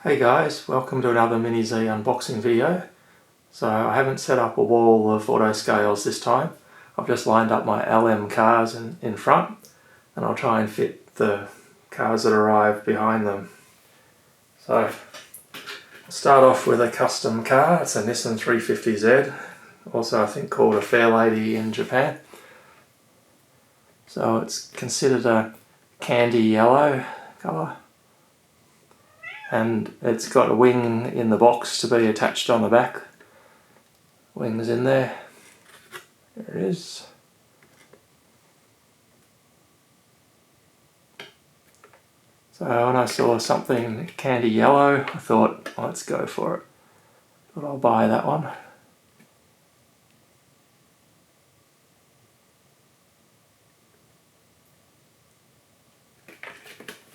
Hey guys, welcome to another Mini Z unboxing video. So I haven't set up a wall of Autoscales this time. I've just lined up my LM cars in front and I'll try and fit the cars that arrive behind them. So I'll start off with a custom car. It's a Nissan 350Z, also I think called a Fair Lady in Japan. So it's considered a candy yellow colour. And it's got a wing in the box to be attached on the back. Wings in there. There it is. So when I saw something candy yellow, I thought, let's go for it. Thought I'll buy that one.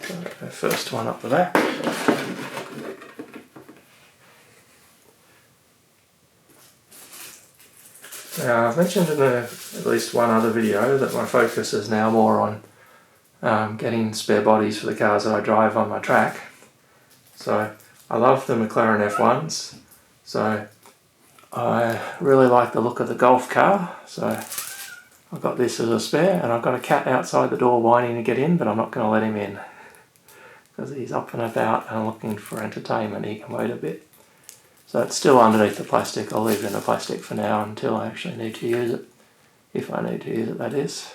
So the first one up the back. Now, I've mentioned in at least one other video that my focus is now more on getting spare bodies for the cars that I drive on my track. So I love the Mclaren F1s, so I really like the look of the Golf car, so I've got this as a spare, and I've got a cat outside the door whining to get in, but I'm not going to let him in because he's up and about and looking for entertainment. He can wait a bit. So it's still underneath the plastic. I'll leave it in the plastic for now until I actually need to use it. If I need to use it, that is.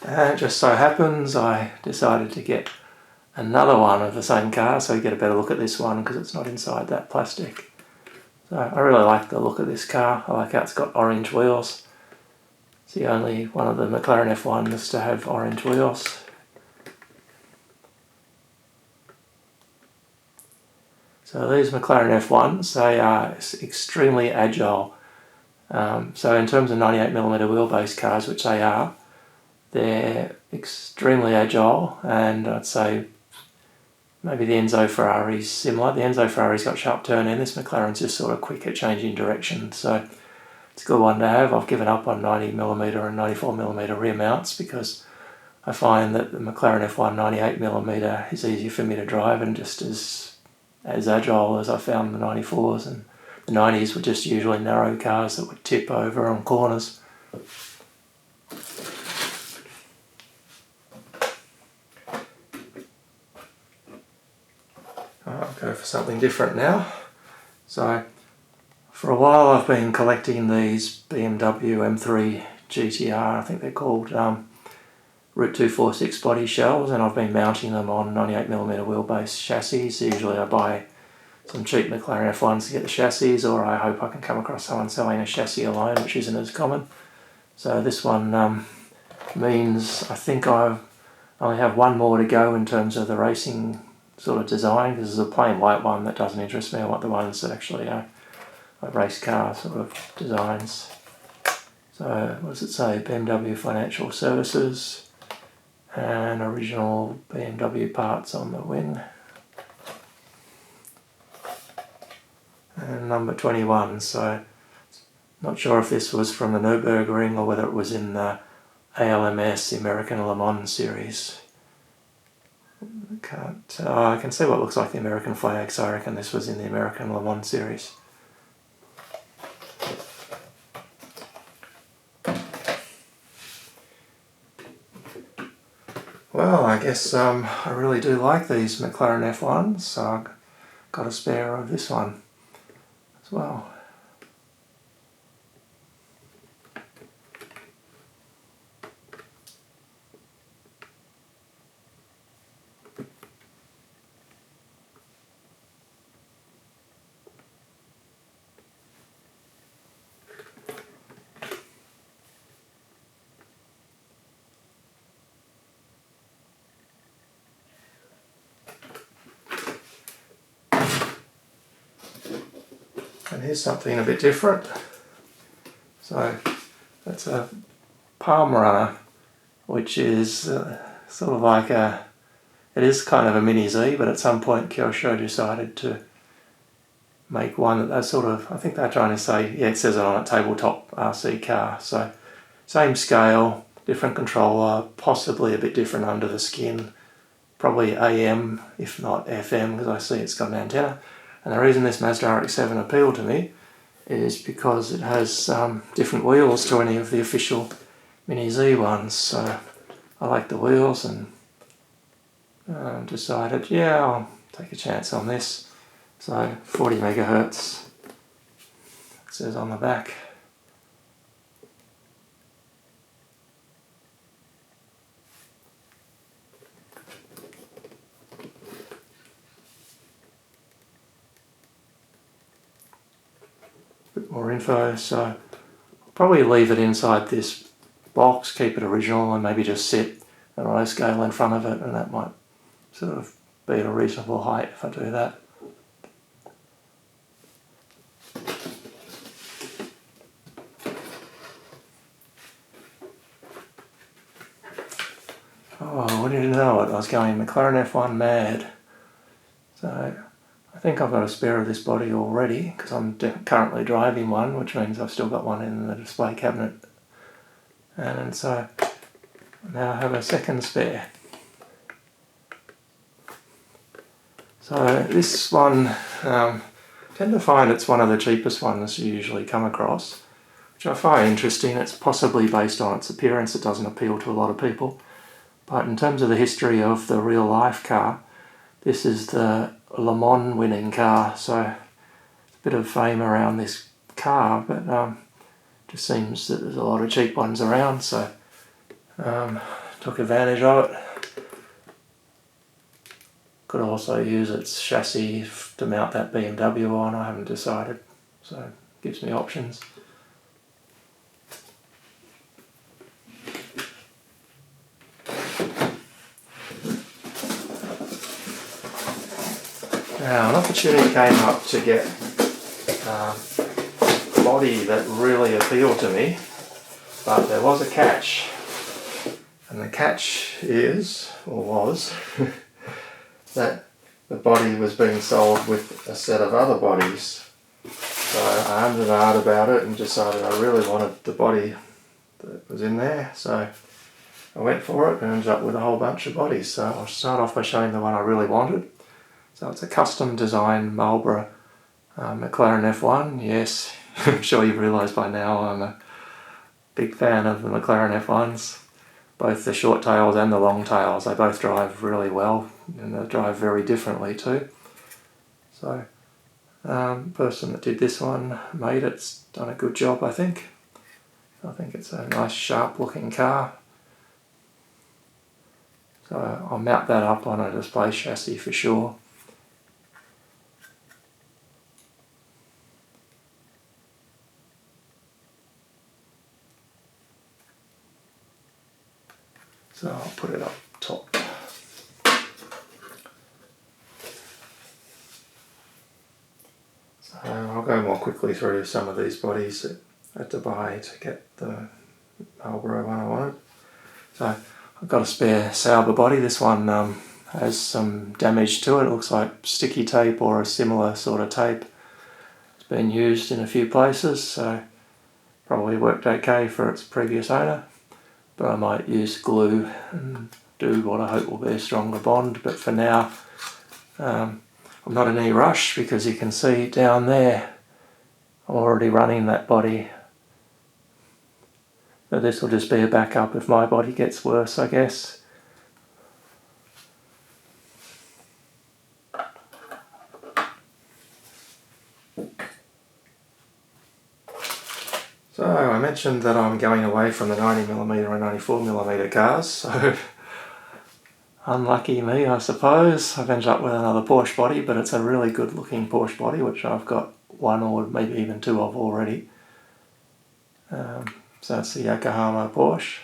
And it just so happens I decided to get another one of the same car so you get a better look at this one because it's not inside that plastic. So I really like the look of this car. I like how it's got orange wheels. It's the only one of the Mclaren F1s to have orange wheels. So these Mclaren F1s, they are extremely agile. So in terms of 98mm wheelbase cars, which they are, they're extremely agile, and I'd say maybe the Enzo Ferrari's similar. The Enzo Ferrari's got sharp turn in, this McLaren's just sort of quick at changing direction. So it's a good one to have. I've given up on 90mm and 94mm rear mounts because I find that the McLaren F1 98mm is easier for me to drive and just as agile as I found the 94s, and the 90s were just usually narrow cars that would tip over on corners. I'll go for something different now. So for a while I've been collecting these Bmw M3 Gtr, I think they're called, Route 246 body shells, and I've been mounting them on 98mm wheelbase chassis. Usually I buy some cheap McLaren F1s to get the chassis, or I hope I can come across someone selling a chassis alone, which isn't as common. So this one means I think I only have one more to go in terms of the racing sort of design. This is a plain white one that doesn't interest me. I want the ones that actually are race car sort of designs. So what does it say? BMW Financial Services and original BMW parts on the wing. And number 21, so not sure if this was from the Nürburgring or whether it was in the ALMS, the American Le Mans series. I can see what looks like the American flag, so I reckon this was in the American Le Mans series. Well, I guess I really do like these McLaren F1s, so I've got a spare of this one as well. And here's something a bit different. So that's a palm runner, which is sort of like it is kind of a mini Z, but at some point Kyosho decided to make one that they sort of, I think they're trying to say, yeah, it says it on a tabletop RC car. So same scale, different controller, possibly a bit different under the skin, probably AM if not FM, because I see it's got an antenna. And the reason this Mazda RX-7 appealed to me is because it has different wheels to any of the official Mini Z ones, so I like the wheels and decided, yeah, I'll take a chance on this. So 40 megahertz, it says on the back. Bit more info, so I'll probably leave it inside this box, keep it original, and maybe just sit an Autoscale in front of it, and that might sort of be at a reasonable height if I do that. Oh, what did you know it? I was going McLaren F1 mad. So I think I've got a spare of this body already because I'm currently driving one, which means I've still got one in the display cabinet. And so I now have a second spare. So this one, I tend to find it's one of the cheapest ones you usually come across, which I find interesting. It's possibly based on its appearance. It doesn't appeal to a lot of people. But in terms of the history of the real life car, this is the Le Mans winning car, so it's a bit of fame around this car, but just seems that there's a lot of cheap ones around, so took advantage of it. Could also use its chassis to mount that BMW on, I haven't decided, so it gives me options. Now, an opportunity came up to get a body that really appealed to me, but there was a catch. And the catch is, or was, that the body was being sold with a set of other bodies. So I hummed and ahed about it and decided I really wanted the body that was in there. So I went for it and ended up with a whole bunch of bodies. So I'll start off by showing the one I really wanted. So it's a custom designed Marlborough Mclaren F1. Yes, I'm sure you've realised by now I'm a big fan of the McLaren F1s. Both the short tails and the long tails, they both drive really well, and they drive very differently too. So the person that did this one made it's done a good job, I think. I think it's a nice sharp looking car. So I'll mount that up on a display chassis for sure. So I'll put it up top. So I'll go more quickly through some of these bodies that I had to buy to get the Marlborough one I wanted. So I've got a spare Sauber body. This one has some damage to it. It looks like sticky tape or a similar sort of tape. It's been used in a few places, so probably worked okay for its previous owner. But I might use glue and do what I hope will be a stronger bond. But for now, I'm not in any rush because you can see down there, I'm already running that body. So this will just be a backup if my body gets worse, I guess. So I mentioned that I'm going away from the 90mm and 94mm cars, so unlucky me I suppose. I've ended up with another Porsche body, but it's a really good looking Porsche body, which I've got one or maybe even two of already. So it's the Yokohama Porsche.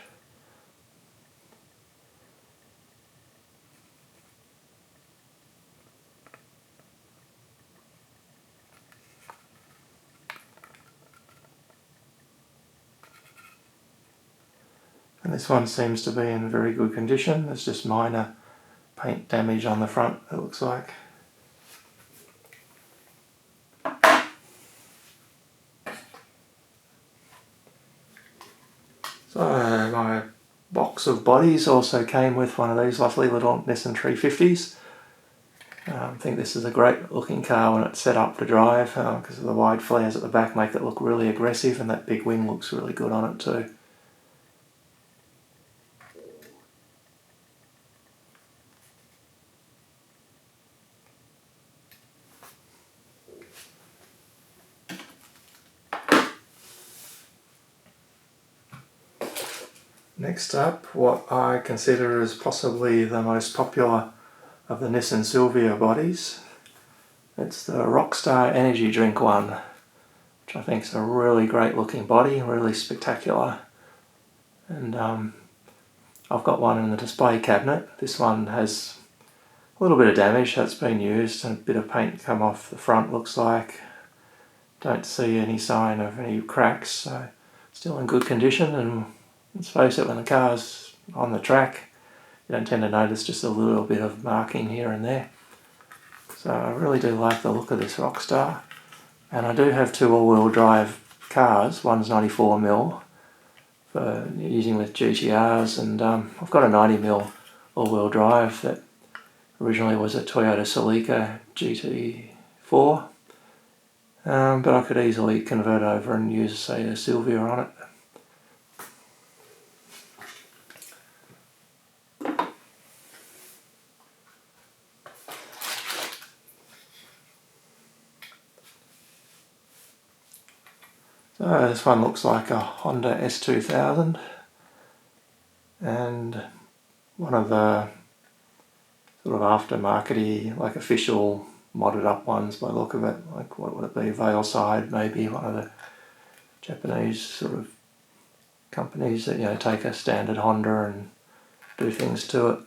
And this one seems to be in very good condition. There's just minor paint damage on the front, it looks like. So my box of bodies also came with one of these lovely little Nissan 350s. I think this is a great looking car when it's set up to drive, because of the wide flares at the back make it look really aggressive, and that big wing looks really good on it too. Next up, what I consider as possibly the most popular of the Nissan Silvia bodies. It's the Rockstar energy drink one, which I think is a really great looking body, really spectacular. And I've got one in the display cabinet. This one has a little bit of damage that's been used and a bit of paint come off the front, looks like. Don't see any sign of any cracks, so still in good condition. And let's face it, when the car's on the track, you don't tend to notice just a little bit of marking here and there. So I really do like the look of this Rockstar. And I do have two all-wheel drive cars. One's 94mm for using with GTRs, and I've got a 90mm all-wheel drive that originally was a Toyota Celica GT4. But I could easily convert over and use, say, a Silvia on it. So this one looks like a Honda S2000, and one of the sort of aftermarket-y, like official modded up ones by the look of it. Like, what would it be? Veilside, maybe, one of the Japanese sort of companies that, you know, take a standard Honda and do things to it.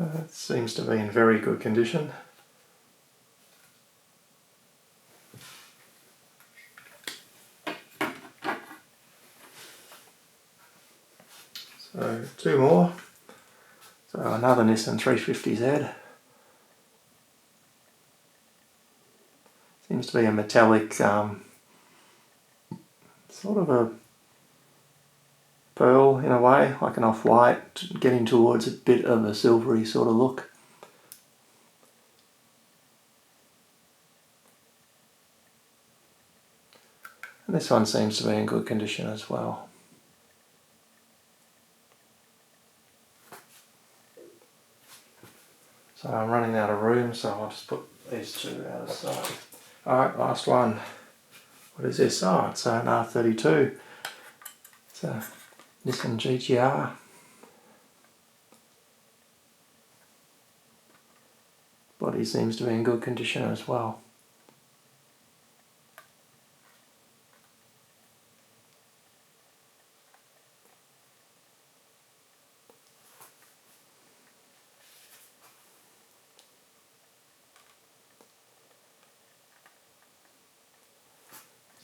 It seems to be in very good condition. So two more. So another Nissan 350Z. Seems to be a metallic, sort of a pearl in a way, like an off-white, getting towards a bit of a silvery sort of look. And this one seems to be in good condition as well. So I'm running out of room, so I'll just put these two out of sight. Alright, last one. What is this? Oh, it's an R32. It's a Nissan GTR. Body seems to be in good condition as well.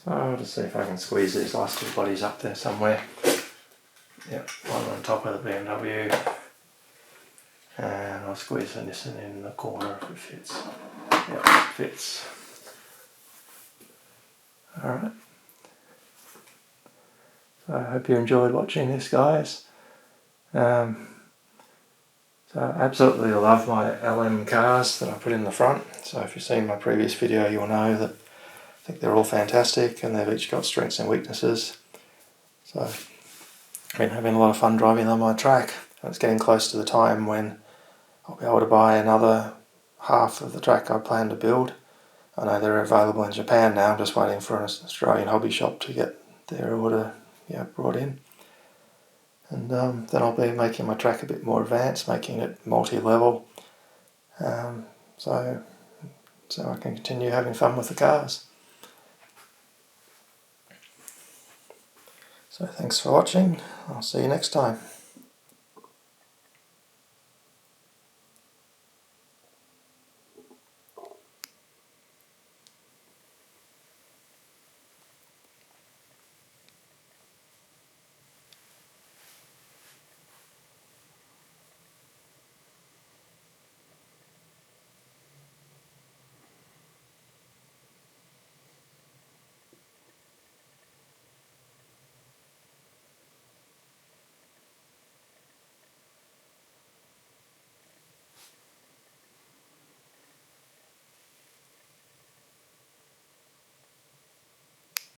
So I'll just see if I can squeeze these last two bodies up there somewhere. Yep, one on top of the BMW. And I'll squeeze the Nissan in the corner if it fits. Yep, it fits. Alright. So I hope you enjoyed watching this, guys. So I absolutely love my LM cars that I put in the front. So if you've seen my previous video, you'll know that I think they're all fantastic and they've each got strengths and weaknesses. So I've been having a lot of fun driving them on my track. And it's getting close to the time when I'll be able to buy another half of the track I plan to build. I know they're available in Japan now. I'm just waiting for an Australian hobby shop to get their order brought in. And then I'll be making my track a bit more advanced, making it multi-level, so I can continue having fun with the cars. So thanks for watching. I'll see you next time.